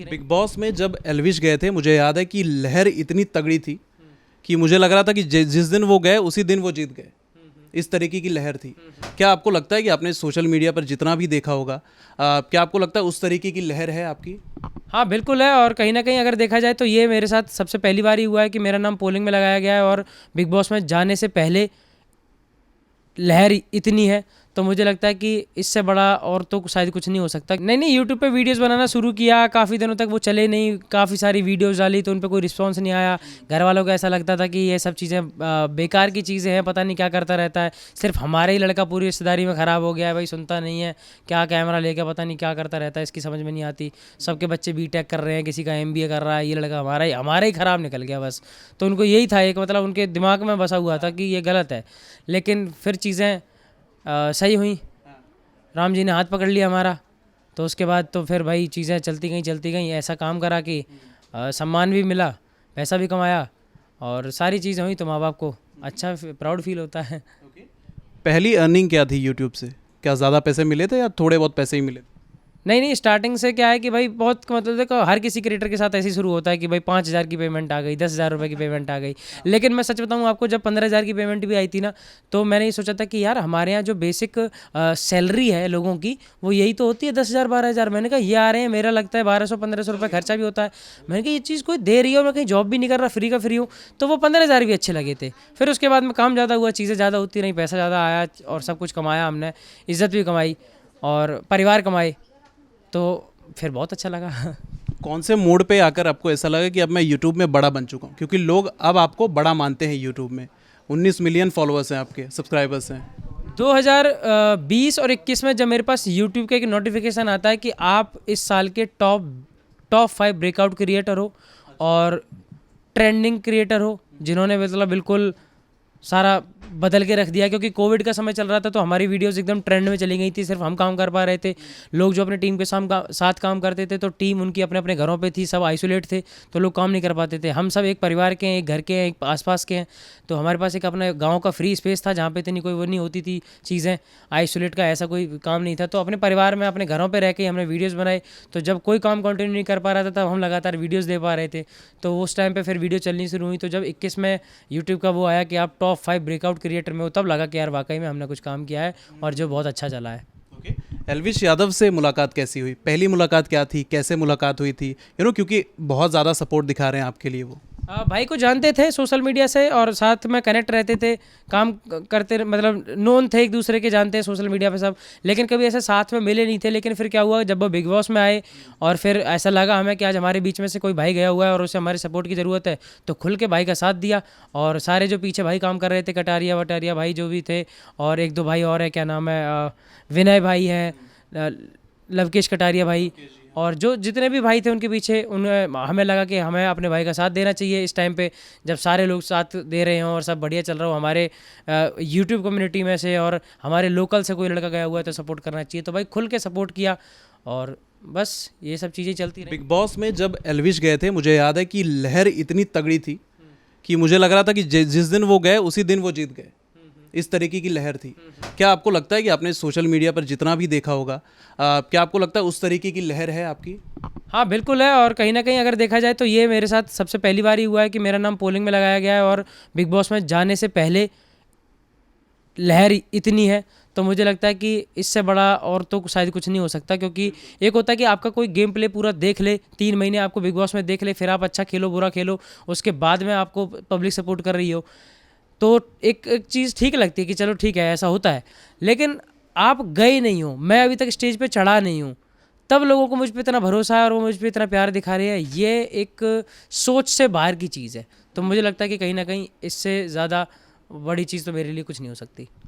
Big boss में जब एल्विश गए थे, मुझे याद है कि लहर इतनी तगड़ी थी कि मुझे लग रहा था कि जिस दिन वो गए उसी दिन वो जीत गए। इस तरीके की लहर थी। क्या आपको लगता है कि आपने सोशल मीडिया पर जितना भी देखा होगा, क्या आपको लगता है उस तरीके की लहर है आपकी? हाँ बिल्कुल है। और कहीं ना कहीं अगर देखा जाए तो ये मेरे साथ सबसे पहली बार ही हुआ है कि मेरा नाम पोलिंग में लगाया गया है और बिग बॉस में जाने से पहले लहर इतनी है, तो मुझे लगता है कि इससे बड़ा और तो शायद कुछ नहीं हो सकता। नहीं, यूट्यूब पे वीडियोस बनाना शुरू किया, काफ़ी दिनों तक वो चले नहीं, काफ़ी सारी वीडियोस डाली तो उन पे कोई रिस्पांस नहीं आया। घर वालों को ऐसा लगता था कि ये सब चीज़ें बेकार की चीज़ें हैं, पता नहीं क्या करता रहता है, सिर्फ हमारे ही लड़का पूरी रिश्तेदारी में ख़राब हो गया है, भाई सुनता नहीं है, क्या कैमरा लेके पता नहीं क्या करता रहता है, इसकी समझ में नहीं आती। सबके बच्चे बीटेक कर रहे हैं, किसी का MBA कर रहा है, ये लड़का हमारा ही ख़राब निकल गया बस। तो उनको यही था, एक मतलब उनके दिमाग में बसा हुआ था कि ये गलत है। लेकिन फिर चीज़ें सही हुई, राम जी ने हाथ पकड़ लिया हमारा, तो उसके बाद तो फिर भाई चीज़ें चलती गई, ऐसा काम करा कि सम्मान भी मिला, पैसा भी कमाया और सारी चीज़ें हुई, तो माँ बाप को अच्छा प्राउड फील होता है। पहली अर्निंग क्या थी यूट्यूब से? क्या ज़्यादा पैसे मिले थे या थोड़े बहुत पैसे ही मिले थे? नहीं, स्टार्टिंग से क्या है कि भाई बहुत मतलब देखो, हर किसी क्रिएटर के साथ ऐसे ही शुरू होता है कि भाई 5,000 की पेमेंट आ गई, 10,000 रुपये की पेमेंट आ गई। लेकिन मैं सच बताऊं आपको, जब 15,000 की पेमेंट भी आई थी ना, तो मैंने ये सोचा था कि यार हमारे यहाँ जो बेसिक सैलरी है लोगों की, वो यही तो होती है 10,000 12,000। मैंने कहा ये आ रहे हैं, मेरा लगता है 1,200-1,500 रुपये खर्चा भी होता है। मैंने कहा ये चीज़ कोई दे रही है और मैं कहीं जॉब भी नहीं कर रहा, फ्री का फ्री हूँ, तो वो 15,000 भी अच्छे लगे थे। फिर उसके बाद में काम ज़्यादा हुआ, चीज़ें ज़्यादा होती रहीं, पैसा ज़्यादा आया और सब कुछ कमाया हमने, इज़्ज़त भी कमाई और परिवार कमाए, तो फिर बहुत अच्छा लगा। कौन से मोड पे आकर आपको ऐसा लगा कि अब मैं यूट्यूब में बड़ा बन चुका हूँ? क्योंकि लोग अब आपको बड़ा मानते हैं यूट्यूब में। 19 मिलियन फॉलोअर्स हैं, आपके सब्सक्राइबर्स हैं। 2020 और 21 में जब मेरे पास यूट्यूब का एक नोटिफिकेशन आता है कि आप इस साल के टॉप 5 ब्रेकआउट क्रिएटर हो और ट्रेंडिंग क्रिएटर हो, जिन्होंने मतलब बिल्कुल सारा बदल के रख दिया, क्योंकि कोविड का समय चल रहा था तो हमारी वीडियोस एकदम ट्रेंड में चली गई थी, सिर्फ हम काम कर पा रहे थे। लोग जो अपने टीम के साथ काम करते थे, तो टीम उनकी अपने अपने घरों पे थी, सब आइसोलेट थे, तो लोग काम नहीं कर पाते थे। हम सब एक परिवार के हैं, एक घर के हैं, एक आसपास के हैं, तो हमारे पास एक अपने गाँव का फ्री स्पेस था जहाँ पे इतनी कोई वो नहीं होती थी चीज़ें, आइसोलेट का ऐसा कोई काम नहीं था। तो अपने परिवार में अपने घरों पर रह के हमने वीडियोज़ बनाए, तो जब कोई काम कंटिन्यू नहीं कर पा रहा था तब हम लगातार वीडियोज़ दे पा रहे थे, तो उस टाइम पर फिर वीडियो चलनी शुरू हुई। तो जब 21 में यूट्यूब का वो आया कि आप टॉप 5 ब्रेकआउट क्रिएटर में हो, तब लगा कि यार वाकई में हमने कुछ काम किया है और जो बहुत अच्छा चला है। ओके, एल्विश यादव से मुलाकात कैसी हुई? पहली मुलाकात क्या थी, कैसे मुलाकात हुई थी? क्योंकि बहुत ज़्यादा सपोर्ट दिखा रहे हैं आपके लिए वो। भाई को जानते थे सोशल मीडिया से और साथ में कनेक्ट रहते थे, काम करते, मतलब नोन थे, एक दूसरे के जानते हैं सोशल मीडिया पे सब, लेकिन कभी ऐसे साथ में मिले नहीं थे। लेकिन फिर क्या हुआ, जब वो बिग बॉस में आए और फिर ऐसा लगा हमें कि आज हमारे बीच में से कोई भाई गया हुआ है और उसे हमारे सपोर्ट की ज़रूरत है, तो खुल के भाई का साथ दिया। और सारे जो पीछे भाई काम कर रहे थे, कटारिया वटारिया भाई जो भी थे, और एक दो भाई और है, क्या नाम है, विनय भाई है, लवकेश कटारिया भाई, और जो जितने भी भाई थे उनके पीछे हमें लगा कि हमें अपने भाई का साथ देना चाहिए इस टाइम पे, जब सारे लोग साथ दे रहे हों और सब बढ़िया चल रहा हो हमारे यूट्यूब कम्युनिटी में से, और हमारे लोकल से कोई लड़का गया हुआ है तो सपोर्ट करना चाहिए। तो भाई खुल के सपोर्ट किया और बस ये सब चीज़ें चलती रही। बिग बॉस में जब एल्विश गए थे, मुझे याद है कि लहर इतनी तगड़ी थी कि मुझे लग रहा था कि जिस दिन वो गए उसी दिन वो जीत गए। इस तरीके की लहर थी। क्या आपको लगता है कि आपने सोशल मीडिया पर जितना भी देखा होगा, क्या आपको लगता है उस तरीके की लहर है आपकी? हाँ बिल्कुल है। और कहीं ना कहीं अगर देखा जाए तो ये मेरे साथ सबसे पहली बार ही हुआ है कि मेरा नाम पोलिंग में लगाया गया है और बिग बॉस में जाने से पहले लहर इतनी है, तो मुझे लगता है कि इससे बड़ा और तो शायद कुछ नहीं हो सकता। क्योंकि एक होता है कि आपका कोई गेम प्ले पूरा देख ले, 3 महीने आपको बिग बॉस में देख ले, फिर आप अच्छा खेलो बुरा खेलो, उसके बाद में आपको पब्लिक सपोर्ट कर रही हो, तो एक चीज़ ठीक लगती है कि चलो ठीक है ऐसा होता है। लेकिन आप गए नहीं हो, मैं अभी तक स्टेज पे चढ़ा नहीं हूँ, तब लोगों को मुझ पे इतना भरोसा है और वो मुझ पे इतना प्यार दिखा रहे हैं, ये एक सोच से बाहर की चीज़ है। तो मुझे लगता है कि कहीं ना कहीं इससे ज़्यादा बड़ी चीज़ तो मेरे लिए कुछ नहीं हो सकती।